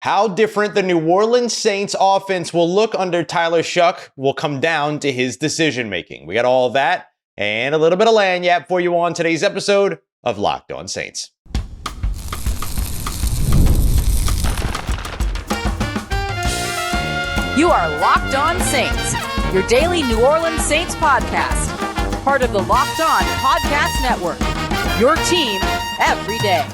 How different the New Orleans Saints offense will look under Tyler Shough will come down to his decision making. We got all of that and a little bit of lagniappe for you on today's episode of Locked On Saints. You are Locked On Saints, your daily New Orleans Saints podcast. Part of the Locked On Podcast Network, your team every day.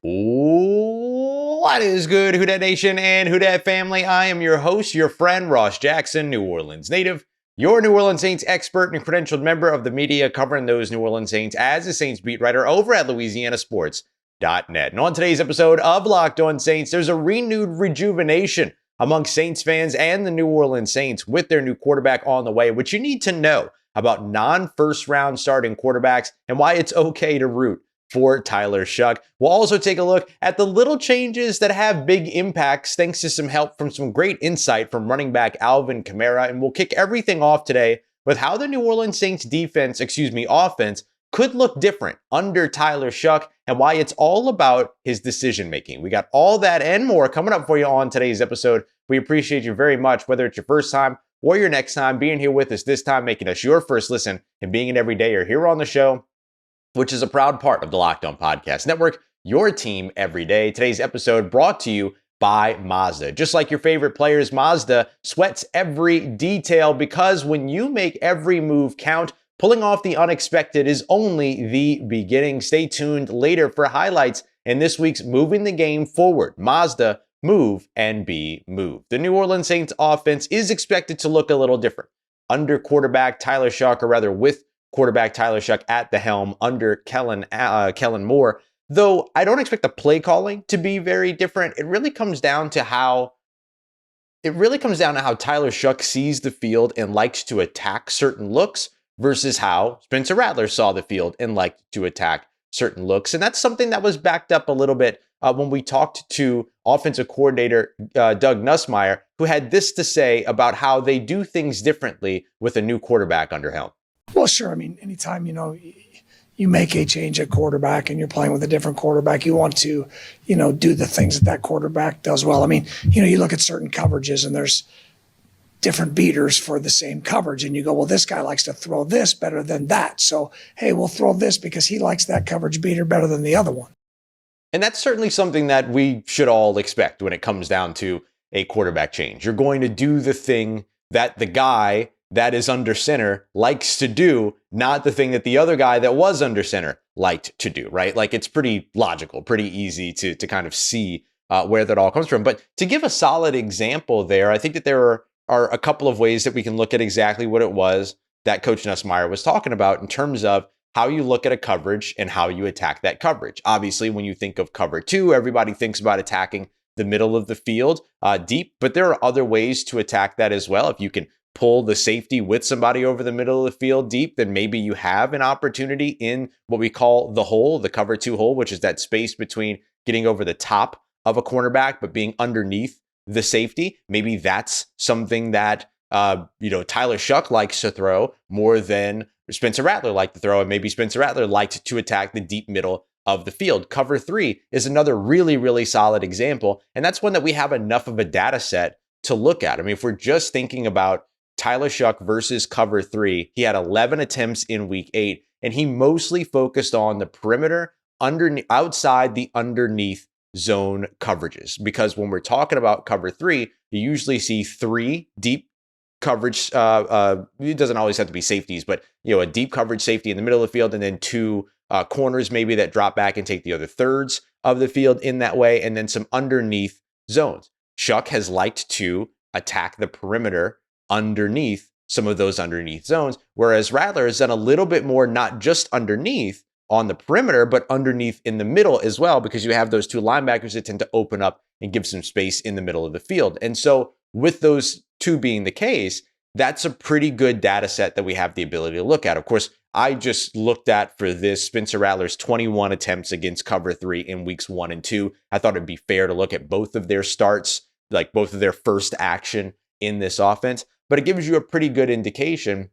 What is good, Who Dat Nation and Who Dat family? I am your host, your friend, Ross Jackson, New Orleans native, your New Orleans Saints expert and credentialed member of the media covering those New Orleans Saints as a Saints beat writer over at LouisianaSports.net. And on today's episode of Locked On Saints, there's a renewed rejuvenation among Saints fans and the New Orleans Saints with their new quarterback on the way, which you need to know about non-first round starting quarterbacks and why it's okay to root for Tyler Shough. We'll also take a look at the little changes that have big impacts thanks to some help from some great insight from running back Alvin Kamara. And we'll kick everything off today with how the New Orleans Saints offense could look different under Tyler Shough and why it's all about his decision making. We got all that and more coming up for you on today's episode. We appreciate you very much, whether it's your first time or your next time being here with us this time, making us your first listen and being an everydayer here on the show, which is a proud part of the Locked On Podcast Network, your team every day. Today's episode brought to you by Mazda. Just like your favorite players, Mazda sweats every detail because when you make every move count, pulling off the unexpected is only the beginning. Stay tuned later for highlights in this week's Moving the Game Forward. Mazda, move and be moved. The New Orleans Saints offense is expected to look a little different under quarterback Tyler Shough, or rather with quarterback Tyler Shough at the helm under Kellen Moore. Though I don't expect the play calling to be very different. It really comes down to how Tyler Shough sees the field and likes to attack certain looks versus how Spencer Rattler saw the field and liked to attack certain looks. And that's something that was backed up a little bit when we talked to offensive coordinator Doug Nussmeier, who had this to say about how they do things differently with a new quarterback under helm. Well, sure. I mean, anytime, you make a change at quarterback and you're playing with a different quarterback, you want to, do the things that quarterback does well. I mean, you look at certain coverages and there's different beaters for the same coverage. And you go, well, this guy likes to throw this better than that. So, hey, we'll throw this because he likes that coverage beater better than the other one. And that's certainly something that we should all expect when it comes down to a quarterback change. You're going to do the thing that the guy that is under center likes to do, not the thing that the other guy that was under center liked to do, right? Like, it's pretty logical, pretty easy to kind of see where that all comes from. But to give a solid example there, I think that there are a couple of ways that we can look at exactly what it was that Coach Nussmeier was talking about in terms of how you look at a coverage and how you attack that coverage. Obviously, when you think of cover two, everybody thinks about attacking the middle of the field deep, but there are other ways to attack that as well. If you can pull the safety with somebody over the middle of the field deep, then maybe you have an opportunity in what we call the hole, the cover two hole, which is that space between getting over the top of a cornerback, but being underneath the safety. Maybe that's something that, Tyler Shough likes to throw more than Spencer Rattler liked to throw. And maybe Spencer Rattler liked to attack the deep middle of the field. Cover three is another really, really solid example. And that's one that we have enough of a data set to look at. I mean, if we're just thinking about Tyler Shough versus cover three, he had 11 attempts in week 8, and he mostly focused on the perimeter outside the underneath zone coverages. Because when we're talking about cover three, you usually see 3 deep coverage. It doesn't always have to be safeties, but a deep coverage safety in the middle of the field, and then 2 corners maybe that drop back and take the other thirds of the field in that way, and then some underneath zones. Shough has liked to attack the perimeter underneath some of those underneath zones, whereas Rattler has done a little bit more, not just underneath on the perimeter, but underneath in the middle as well, because you have those 2 linebackers that tend to open up and give some space in the middle of the field. And so with those 2 being the case, that's a pretty good data set that we have the ability to look at. Of course, I just looked at for this Spencer Rattler's 21 attempts against cover 3 in weeks 1 and 2. I thought it'd be fair to look at both of their starts, like both of their first action in this offense, but it gives you a pretty good indication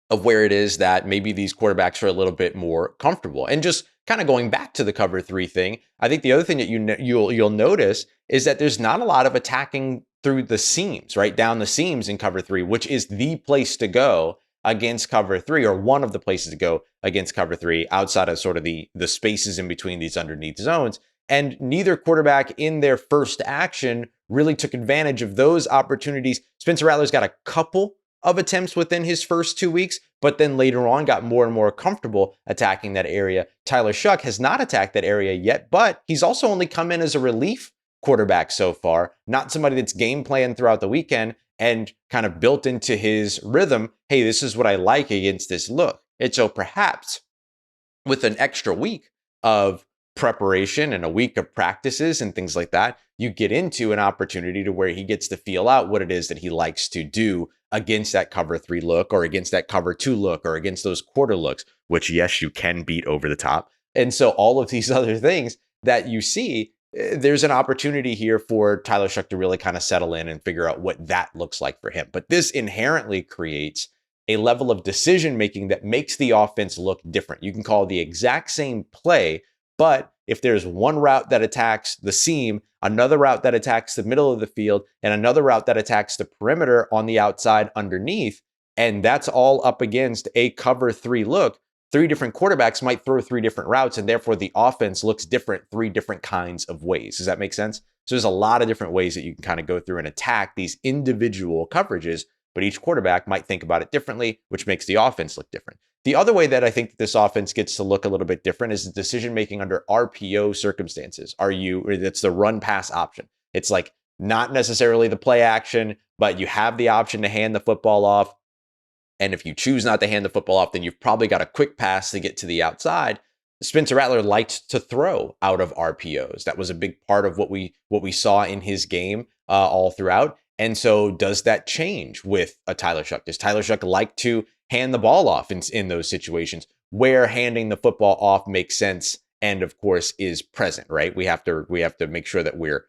of where it is that maybe these quarterbacks are a little bit more comfortable. And just kind of going back to the cover 3 thing, I think the other thing that you'll notice is that there's not a lot of attacking through the seams, right down the seams in cover 3, which is the place to go against cover 3, or one of the places to go against cover 3 outside of sort of the spaces in between these underneath zones. And neither quarterback in their first action really took advantage of those opportunities. Spencer Rattler's got a couple of attempts within his first 2 weeks, but then later on got more and more comfortable attacking that area. Tyler Shough has not attacked that area yet, but he's also only come in as a relief quarterback so far, not somebody that's game planned throughout the weekend and kind of built into his rhythm, hey, this is what I like against this look. And so perhaps with an extra week of preparation and a week of practices and things like that, you get into an opportunity to where he gets to feel out what it is that he likes to do against that cover 3 look, or against that cover 2 look, or against those quarter looks, which yes, you can beat over the top. And so all of these other things that you see, there's an opportunity here for Tyler Shough to really kind of settle in and figure out what that looks like for him. But this inherently creates a level of decision making that makes the offense look different. You can call the exact same play, but if there's one route that attacks the seam, another route that attacks the middle of the field, and another route that attacks the perimeter on the outside underneath, and that's all up against a cover 3 look, 3 different quarterbacks might throw 3 different routes, and therefore the offense looks different 3 different kinds of ways. Does that make sense? So there's a lot of different ways that you can kind of go through and attack these individual coverages, but each quarterback might think about it differently, which makes the offense look different. The other way that I think that this offense gets to look a little bit different is the decision-making under RPO circumstances. That's the run-pass option. It's like not necessarily the play action, but you have the option to hand the football off. And if you choose not to hand the football off, then you've probably got a quick pass to get to the outside. Spencer Rattler liked to throw out of RPOs. That was a big part of what we saw in his game all throughout. And so does that change with a Tyler Shough? Does Tyler Shough like to hand the ball off in those situations where handing the football off makes sense and of course is present, right? We have to make sure that we're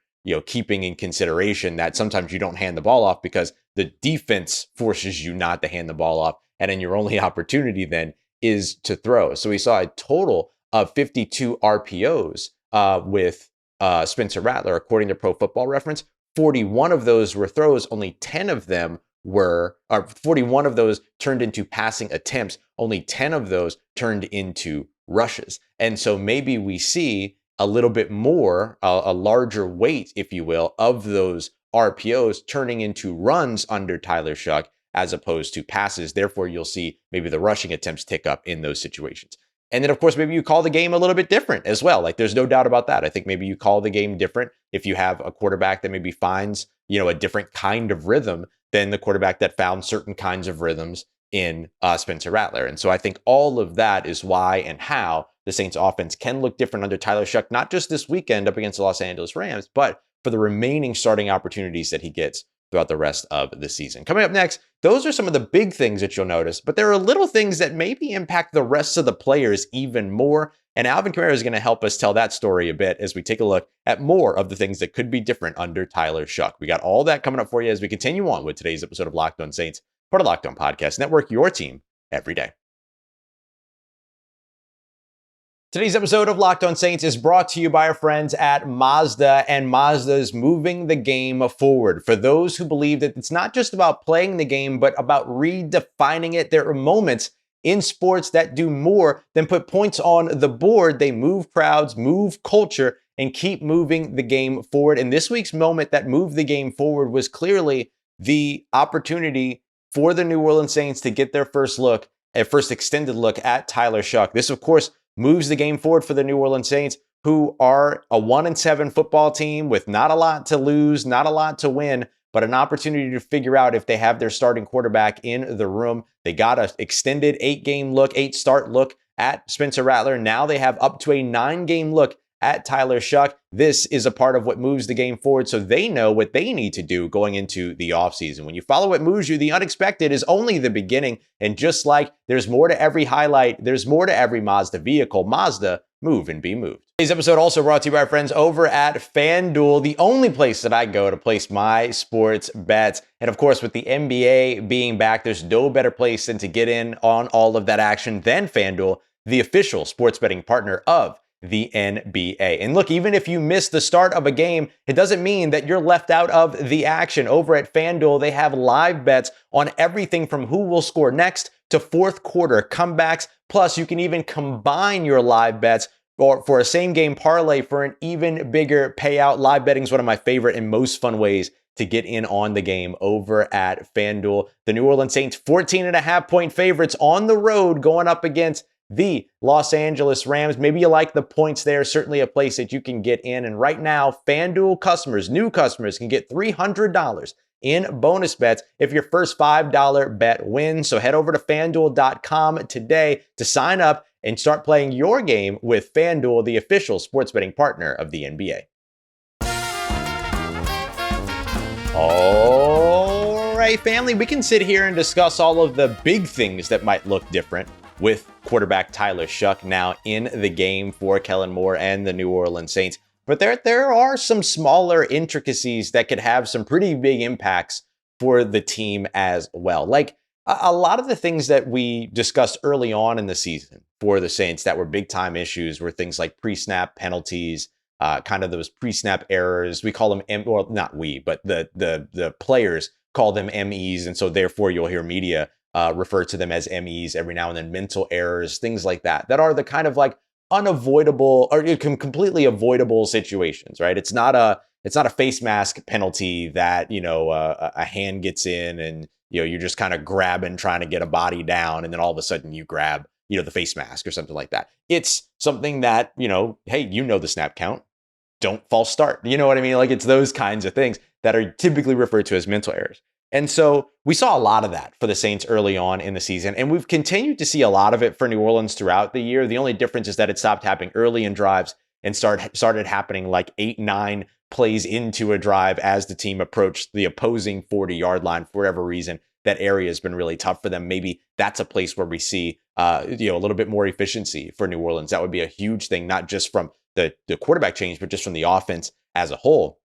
keeping in consideration that sometimes you don't hand the ball off because the defense forces you not to hand the ball off, and then your only opportunity then is to throw. So we saw a total of 52 RPOs with Spencer Rattler, according to Pro Football Reference. 41 of those were throws, only 10 of them 41 of those turned into passing attempts, only 10 of those turned into rushes. And so maybe we see a little bit more, a larger weight, if you will, of those RPOs turning into runs under Tyler Shough as opposed to passes. Therefore, you'll see maybe the rushing attempts tick up in those situations. And then, of course, maybe you call the game a little bit different as well. Like, there's no doubt about that. I think maybe you call the game different if you have a quarterback that maybe finds, a different kind of rhythm than the quarterback that found certain kinds of rhythms in Spencer Rattler. And so I think all of that is why and how the Saints offense can look different under Tyler Shough, not just this weekend up against the Los Angeles Rams, but for the remaining starting opportunities that he gets throughout the rest of the season. Coming up next, those are some of the big things that you'll notice, but there are little things that maybe impact the rest of the players even more. And Alvin Kamara is going to help us tell that story a bit as we take a look at more of the things that could be different under Tyler Shough. We got all that coming up for you as we continue on with today's episode of Locked On Saints, part of Locked On Podcast Network, your team every day. Today's episode of Locked On Saints is brought to you by our friends at Mazda, and Mazda's moving the game forward. For those who believe that it's not just about playing the game, but about redefining it, there are moments in sports that do more than put points on the board. They move crowds, move culture, and keep moving the game forward. And this week's moment that moved the game forward was clearly the opportunity for the New Orleans Saints to get their first extended look at Tyler Shough. This, of course, moves the game forward for the New Orleans Saints, who are a 1-7 football team with not a lot to lose, not a lot to win, but an opportunity to figure out if they have their starting quarterback in the room. They got an extended 8-start look at Spencer Rattler. Now they have up to a 9-game look at Tyler Shough. This is a part of what moves the game forward, so they know what they need to do going into the offseason. When you follow what moves you, the unexpected is only the beginning. And just like there's more to every highlight, there's more to every Mazda vehicle. Mazda move and be moved. Today's episode also brought to you by our friends over at FanDuel, the only place that I go to place my sports bets. And of course, with the NBA being back, there's no better place than to get in on all of that action than FanDuel, the official sports betting partner of the NBA. And look, even if you miss the start of a game, it doesn't mean that you're left out of the action. Over at FanDuel, they have live bets on everything from who will score next to fourth quarter comebacks. Plus, you can even combine your live bets or for a same game parlay for an even bigger payout. Live betting is one of my favorite and most fun ways to get in on the game over at FanDuel. The New Orleans Saints 14.5-point favorites on the road going up against the Los Angeles Rams. Maybe you like the points there. Certainly a place that you can get in. And right now, FanDuel customers, new customers, can get $300 in bonus bets if your first $5 bet wins. So head over to FanDuel.com today to sign up and start playing your game with FanDuel, the official sports betting partner of the NBA. All right, family, we can sit here and discuss all of the big things that might look different with quarterback Tyler Shough now in the game for Kellen Moore and the New Orleans Saints. But there are some smaller intricacies that could have some pretty big impacts for the team as well. Like a lot of the things that we discussed early on in the season for the Saints that were big time issues were things like pre-snap penalties, kind of those pre-snap errors. We call them, well, not we, but the players call them MEs. And so therefore you'll hear media refer to them as MEs every now and then, mental errors, things like that are the kind of like unavoidable or completely avoidable situations, right? It's not a face mask penalty that, a hand gets in and, you're just kind of grabbing, trying to get a body down. And then all of a sudden you grab, the face mask or something like that. It's something that, hey, the snap count, don't false start. You know what I mean? Like it's those kinds of things that are typically referred to as mental errors. And so we saw a lot of that for the Saints early on in the season, and we've continued to see a lot of it for New Orleans throughout the year. The only difference is that it stopped happening early in drives and started happening like 8-9 plays into a drive as the team approached the opposing 40-yard line. For whatever reason, that area has been really tough for them. Maybe that's a place where we see a little bit more efficiency for New Orleans. That would be a huge thing, not just from the quarterback change, but just from the offense as a whole,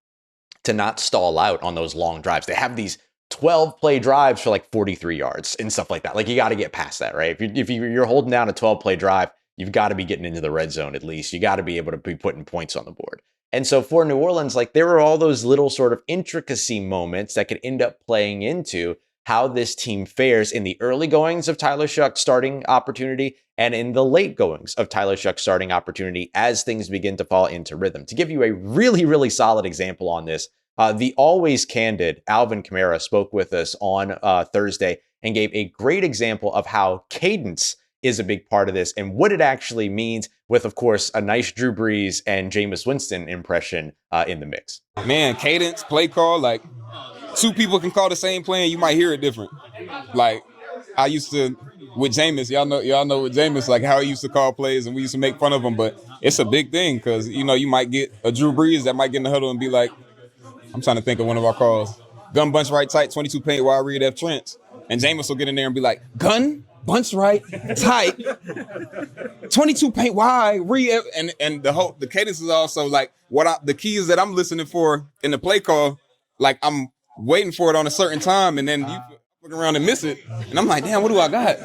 to not stall out on those long drives. They have these 12-play drives for like 43 yards and stuff like that. Like you got to get past that, right? If you're holding down a 12-play drive, you've got to be getting into the red zone at least. You got to be able to be putting points on the board. And so for New Orleans, like there were all those little sort of intricacy moments that could end up playing into how this team fares in the early goings of Tyler Shough's starting opportunity and in the late goings of Tyler Shough's starting opportunity as things begin to fall into rhythm. To give you a really, really solid example on this, the always candid Alvin Kamara spoke with us on Thursday and gave a great example of how cadence is a big part of this and what it actually means with, of course, a nice Drew Brees and Jameis Winston impression in the mix. Man, cadence, play call, like two people can call the same play and you might hear it different. Like I used to with Jameis, y'all know with Jameis, like how he used to call plays and we used to make fun of him, but it's a big thing because, you might get a Drew Brees that might get in the huddle and be like, I'm trying to think of one of our calls. Gun bunch right tight, 22 paint wide read F Trent. And Jameis will get in there and be like, gun bunch right tight, 22 paint wide read. And the cadence is also like the keys that I'm listening for in the play call. Like I'm waiting for it on a certain time, and then you look around and miss it, and I'm like, damn, what do I got?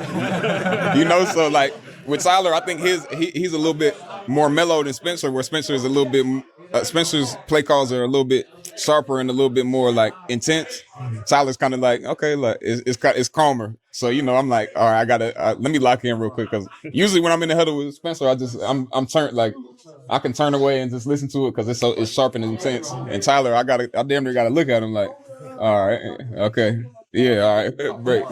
So like with Tyler, I think he's a little bit more mellow than Spencer, where Spencer is a little bit. Spencer's play calls are a little bit sharper and a little bit more like intense. Tyler's kind of like, okay, like it's calmer. So I'm like, all right, I gotta let me lock in real quick because usually when I'm in the huddle with Spencer, I'm turned like I can turn away and just listen to it because it's sharp and intense. And Tyler, I damn near gotta look at him like, all right, okay, yeah, all right, great.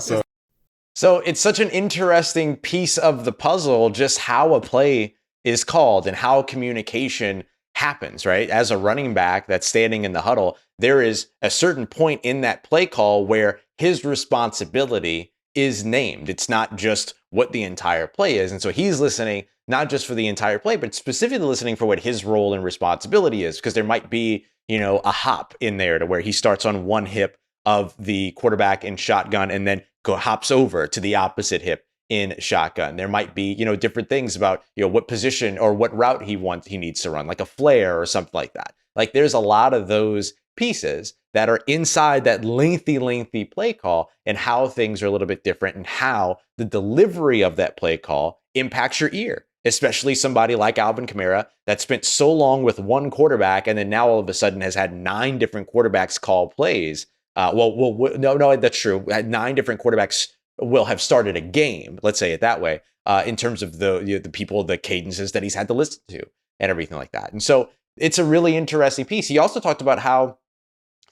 So it's such an interesting piece of the puzzle, just how a play is called and how communication happens, right? As a running back that's standing in the huddle, there is a certain point in that play call where his responsibility is named. It's not just what the entire play is. And so he's listening, not just for the entire play, but specifically listening for what his role and responsibility is, because there might be, a hop in there to where he starts on one hip of the quarterback in shotgun and then hops over to the opposite hip in shotgun. There might be, different things about, what position or what route he needs to run, like a flare or something like that. Like there's a lot of those pieces that are inside that lengthy play call, and how things are a little bit different and how the delivery of that play call impacts your ear, especially somebody like Alvin Kamara that spent so long with one quarterback and then now all of a sudden has had 9 different quarterbacks call plays. No, that's true. 9 different quarterbacks will have started a game, let's say it that way, in terms of the people, the cadences that he's had to listen to and everything like that. And so it's a really interesting piece. He also talked about how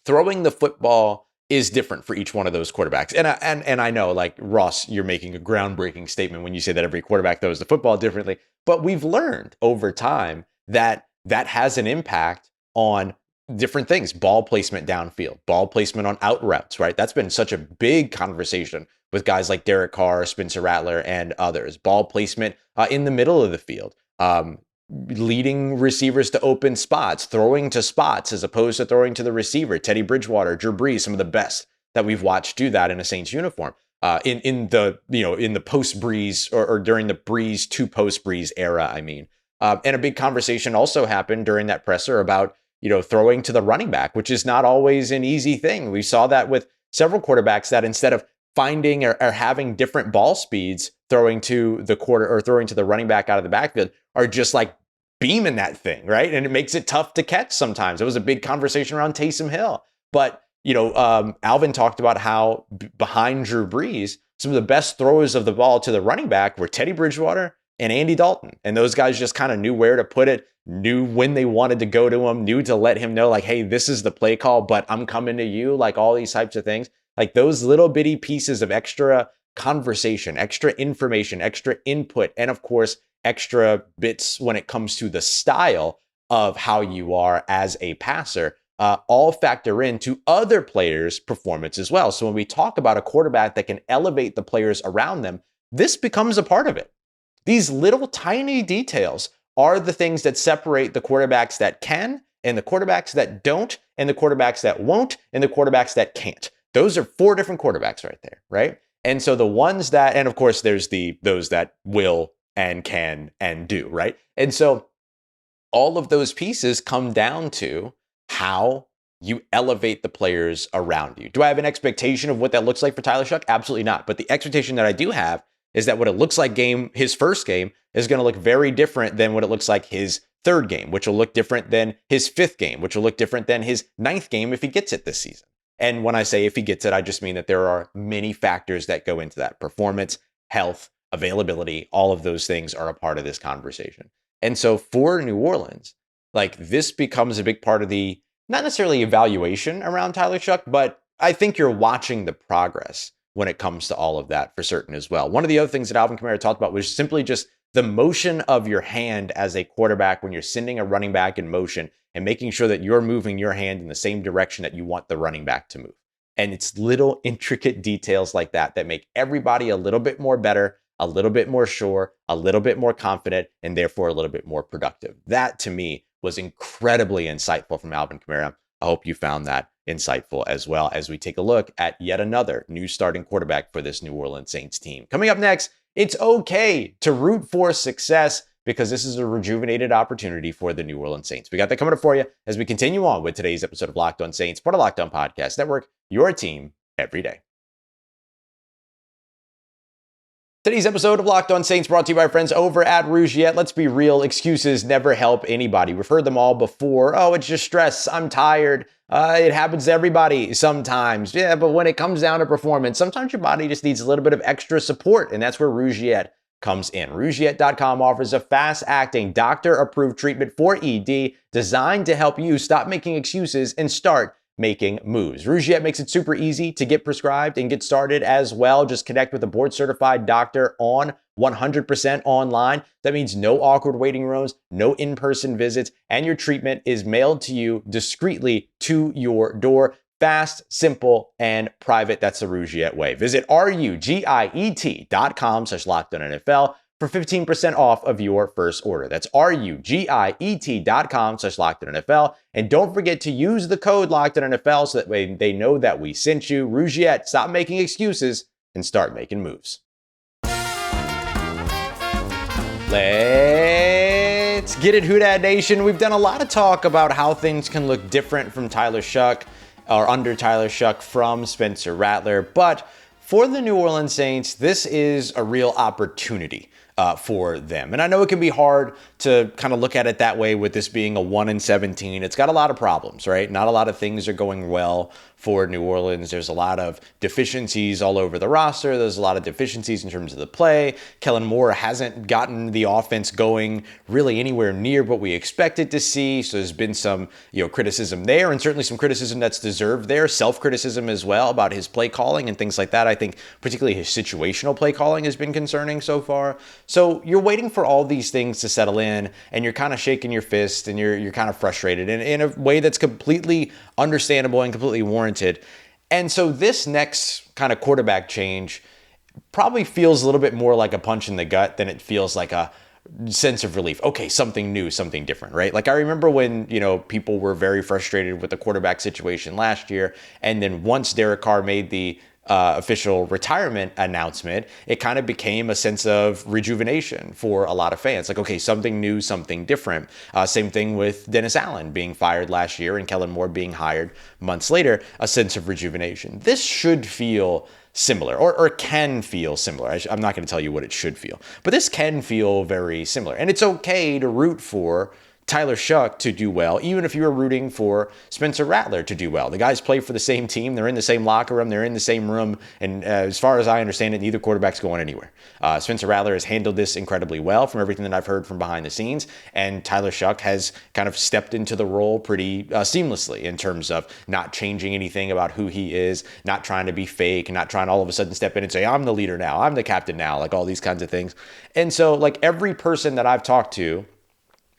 throwing the football is different for each one of those quarterbacks. And I know, like, Ross, you're making a groundbreaking statement when you say that every quarterback throws the football differently, but we've learned over time that that has an impact on different things: ball placement downfield, ball placement on out routes, right? That's been such a big conversation with guys like Derek Carr, Spencer Rattler, and others. Ball placement in the middle of the field, leading receivers to open spots, throwing to spots as opposed to throwing to the receiver. Teddy Bridgewater, Drew Brees, some of the best that we've watched do that in a Saints uniform. In the post Brees or during the Brees to post Brees era, I mean. And a big conversation also happened during that presser about, throwing to the running back, which is not always an easy thing. We saw that with several quarterbacks that instead of finding or having different ball speeds, throwing to the running back out of the backfield, are just like beaming that thing, right? And it makes it tough to catch sometimes. It was a big conversation around Taysom Hill. But, Alvin talked about how behind Drew Brees, some of the best throwers of the ball to the running back were Teddy Bridgewater and Andy Dalton. And those guys just kind of knew where to put it, knew when they wanted to go to him, knew to let him know, like, hey, this is the play call, but I'm coming to you, like all these types of things. Like those little bitty pieces of extra conversation, extra information, extra input, and of course, extra bits when it comes to the style of how you are as a passer, all factor into other players' performance as well. So when we talk about a quarterback that can elevate the players around them, this becomes a part of it. These little tiny details are the things that separate the quarterbacks that can and the quarterbacks that don't and the quarterbacks that won't and the quarterbacks that can't. Those are 4 different quarterbacks right there, right? And so the ones that, and of course, there's those that will and can and do, right? And so all of those pieces come down to how you elevate the players around you. Do I have an expectation of what that looks like for Tyler Shough? Absolutely not. But the expectation that I do have is that what it looks like his first game is going to look very different than what it looks like his third game, which will look different than his 5th game, which will look different than his 9th game if he gets it this season. And when I say if he gets it, I just mean that there are many factors that go into that: performance, health, availability. All of those things are a part of this conversation. And so for New Orleans, like, this becomes a big part of the, not necessarily evaluation around Tyler Shough, but I think you're watching the progress when it comes to all of that for certain as well. One of the other things that Alvin Kamara talked about was simply just the motion of your hand as a quarterback when you're sending a running back in motion and making sure that you're moving your hand in the same direction that you want the running back to move. And it's little intricate details like that that make everybody a little bit more better, a little bit more sure, a little bit more confident, and therefore a little bit more productive. That, to me, was incredibly insightful from Alvin Kamara. I hope you found that insightful as well, as we take a look at yet another new starting quarterback for this New Orleans Saints team. Coming up next, it's okay to root for success, because this is a rejuvenated opportunity for the New Orleans Saints. We got that coming up for you as we continue on with today's episode of Locked On Saints, part of Locked On Podcast Network, your team every day. Today's episode of Locked On Saints brought to you by our friends over at Rougiette. Let's be real, excuses never help anybody. We've heard them all before. Oh, it's just stress. I'm tired. It happens to everybody sometimes. Yeah, but when it comes down to performance, sometimes your body just needs a little bit of extra support, and that's where Rougiette comes in. Rougiette.com offers a fast-acting, doctor-approved treatment for ED designed to help you stop making excuses and start making moves. Rougiette makes it super easy to get prescribed and get started as well. Just connect with a board-certified doctor on 100% online. That means no awkward waiting rooms, no in-person visits, and your treatment is mailed to you discreetly to your door. Fast, simple, and private. That's the Rougiette way. Visit rugiet.com/LockedOnNFL for 15% off of your first order. That's rugiet.com/LockedOnNFL. And don't forget to use the code LockedOnNFL so that way they know that we sent you. Rougiette, stop making excuses and start making moves. Let's get it, Who Dat Nation. We've done a lot of talk about how things can look different from Tyler Shough, or under Tyler Shough from Spencer Rattler. But for the New Orleans Saints, this is a real opportunity for them. And I know it can be hard to kind of look at it that way with this being a 1-17. It's got a lot of problems, right? Not a lot of things are going well for New Orleans. There's a lot of deficiencies all over the roster. There's a lot of deficiencies in terms of the play. Kellen Moore hasn't gotten the offense going really anywhere near what we expected to see. So there's been some, criticism there, and certainly some criticism that's deserved there. Self-criticism as well about his play calling and things like that. I think particularly his situational play calling has been concerning so far. So you're waiting for all these things to settle in, and you're kind of shaking your fist, and you're kind of frustrated in a way that's completely understandable and completely warranted. And so this next kind of quarterback change probably feels a little bit more like a punch in the gut than it feels like a sense of relief. Okay, something new, something different, right? Like I remember when, people were very frustrated with the quarterback situation last year. And then once Derek Carr made the official retirement announcement, it kind of became a sense of rejuvenation for a lot of fans. Like, okay, something new, something different. Same thing with Dennis Allen being fired last year and Kellen Moore being hired months later, a sense of rejuvenation. This should feel similar, or can feel similar. I'm not going to tell you what it should feel, but this can feel very similar. And it's okay to root for Tyler Shough to do well, even if you were rooting for Spencer Rattler to do well. The guys play for the same team. They're in the same locker room. They're in the same room. And as far as I understand it, neither quarterback's going anywhere. Spencer Rattler has handled this incredibly well from everything that I've heard from behind the scenes. And Tyler Shough has kind of stepped into the role pretty seamlessly in terms of not changing anything about who he is, not trying to be fake, not trying to all of a sudden step in and say, I'm the leader now, I'm the captain now, like all these kinds of things. And so like every person that I've talked to,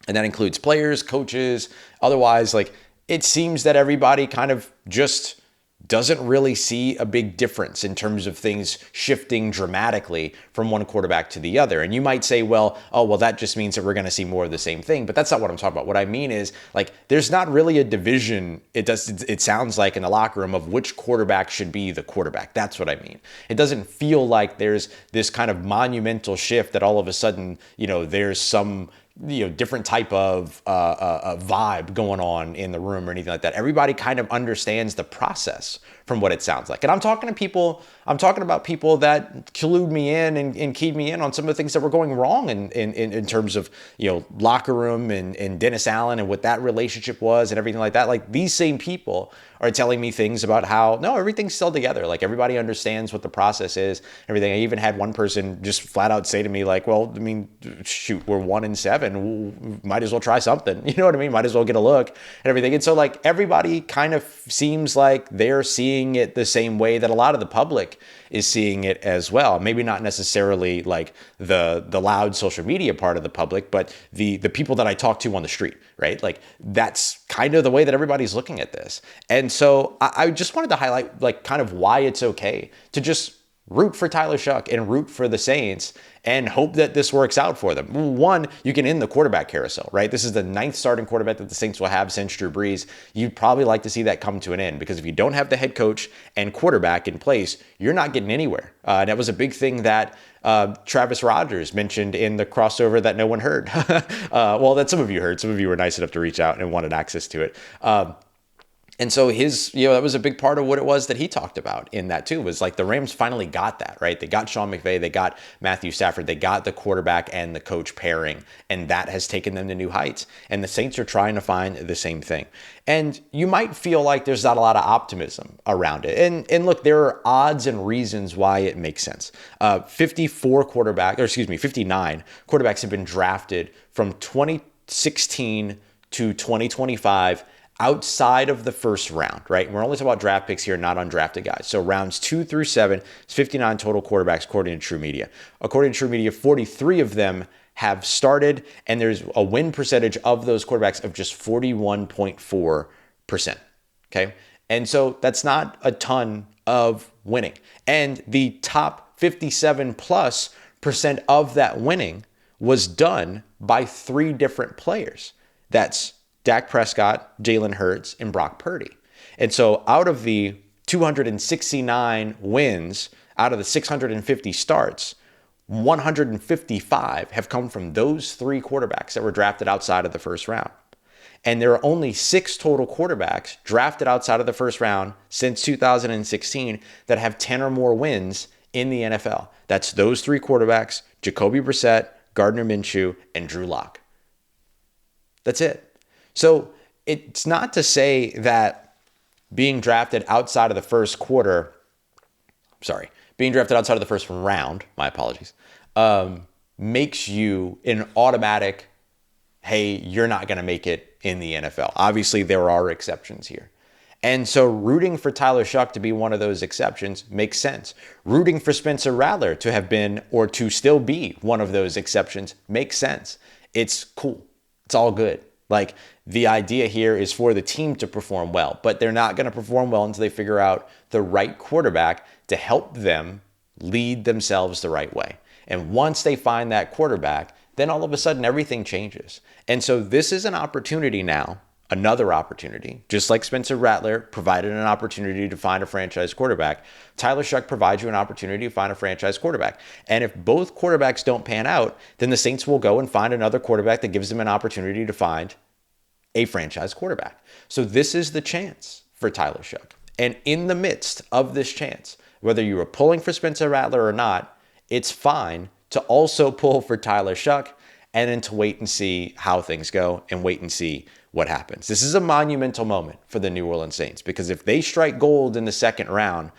and that includes players, coaches, otherwise, like it seems that everybody kind of just doesn't really see a big difference in terms of things shifting dramatically from one quarterback to the other. And you might say, well, that just means that we're going to see more of the same thing. But that's not what I'm talking about. What I mean is, like, there's not really a division, it sounds like, in the locker room of which quarterback should be the quarterback. That's what I mean. It doesn't feel like there's this kind of monumental shift that all of a sudden, there's some different type of vibe going on in the room or anything like that. Everybody kind of understands the process from what it sounds like. And I'm talking about people that clued me in and keyed me in on some of the things that were going wrong in terms of, locker room and Dennis Allen and what that relationship was and everything like that. Like these same people are telling me things about how, no, everything's still together. Like everybody understands what the process is, everything. I even had one person just flat out say to me like, well, I mean, shoot, we're 1-7. Might as well try something. You know what I mean? Might as well get a look and everything. And so like everybody kind of seems like they're seeing it the same way that a lot of the public is seeing it as well. Maybe not necessarily like the loud social media part of the public, but the people that I talk to on the street, right? Like that's kind of the way that everybody's looking at this. And so I just wanted to highlight like kind of why it's okay to just root for Tyler Shough and root for the Saints and hope that this works out for them. One, you can end the quarterback carousel, right? This is the 9th starting quarterback that the Saints will have since Drew Brees. You'd probably like to see that come to an end because if you don't have the head coach and quarterback in place, you're not getting anywhere. That was a big thing that Travis Rogers mentioned in the crossover that no one heard. Well, that some of you heard. Some of you were nice enough to reach out and wanted access to it. And so that was a big part of what it was that he talked about in that too, was like the Rams finally got that, right? They got Sean McVay, they got Matthew Stafford, they got the quarterback and the coach pairing, and that has taken them to new heights. And the Saints are trying to find the same thing. And you might feel like there's not a lot of optimism around it. And look, there are odds and reasons why it makes sense. 59 quarterbacks have been drafted from 2016 to 2025 outside of the first round, right? And we're only talking about draft picks here, not undrafted guys. So rounds 2 through 7, it's 59 total quarterbacks according to True Media. According to True Media, 43 of them have started, and there's a win percentage of those quarterbacks of just 41.4%. Okay. And so that's not a ton of winning. And the top 57+% of that winning was done by 3 different players. That's Dak Prescott, Jalen Hurts, and Brock Purdy. And so out of the 269 wins, out of the 650 starts, 155 have come from those 3 quarterbacks that were drafted outside of the first round. And there are only 6 total quarterbacks drafted outside of the first round since 2016 that have 10 or more wins in the NFL. That's those 3 quarterbacks: Jacoby Brissett, Gardner Minshew, and Drew Lock. That's it. So it's not to say that being drafted outside of the first round, my apologies, makes you an automatic, hey, you're not going to make it in the NFL. Obviously, there are exceptions here. And so rooting for Tyler Shough to be one of those exceptions makes sense. Rooting for Spencer Rattler to have been, or to still be, one of those exceptions makes sense. It's cool. It's all good. Like, the idea here is for the team to perform well, but they're not going to perform well until they figure out the right quarterback to help them lead themselves the right way. And once they find that quarterback, then all of a sudden everything changes. And so this is an opportunity now, another opportunity, just like Spencer Rattler provided an opportunity to find a franchise quarterback. Tyler Shough provides you an opportunity to find a franchise quarterback. And if both quarterbacks don't pan out, then the Saints will go and find another quarterback that gives them an opportunity to find a franchise quarterback. So this is the chance for Tyler Shough. And in the midst of this chance, whether you were pulling for Spencer Rattler or not, it's fine to also pull for Tyler Shough and then to wait and see how things go and wait and see what happens. This is a monumental moment for the New Orleans Saints, because if they strike gold in the second round,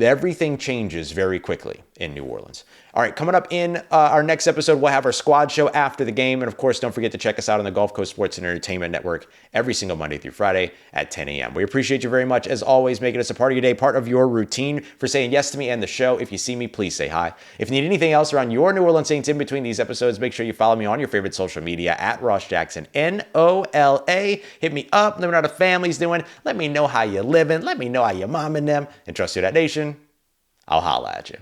everything changes very quickly in New Orleans. All right, coming up in our next episode, we'll have our squad show after the game. And of course, don't forget to check us out on the Gulf Coast Sports and Entertainment Network every single Monday through Friday at 10 a.m. We appreciate you very much, as always, making us a part of your day, part of your routine, for saying yes to me and the show. If you see me, please say hi. If you need anything else around your New Orleans Saints in between these episodes, make sure you follow me on your favorite social media at Ross Jackson, NOLA. Hit me up. Let me know how the family's doing. Let me know how you're living. Let me know how your mom and them. And trust you, that nation. I'll holla at you.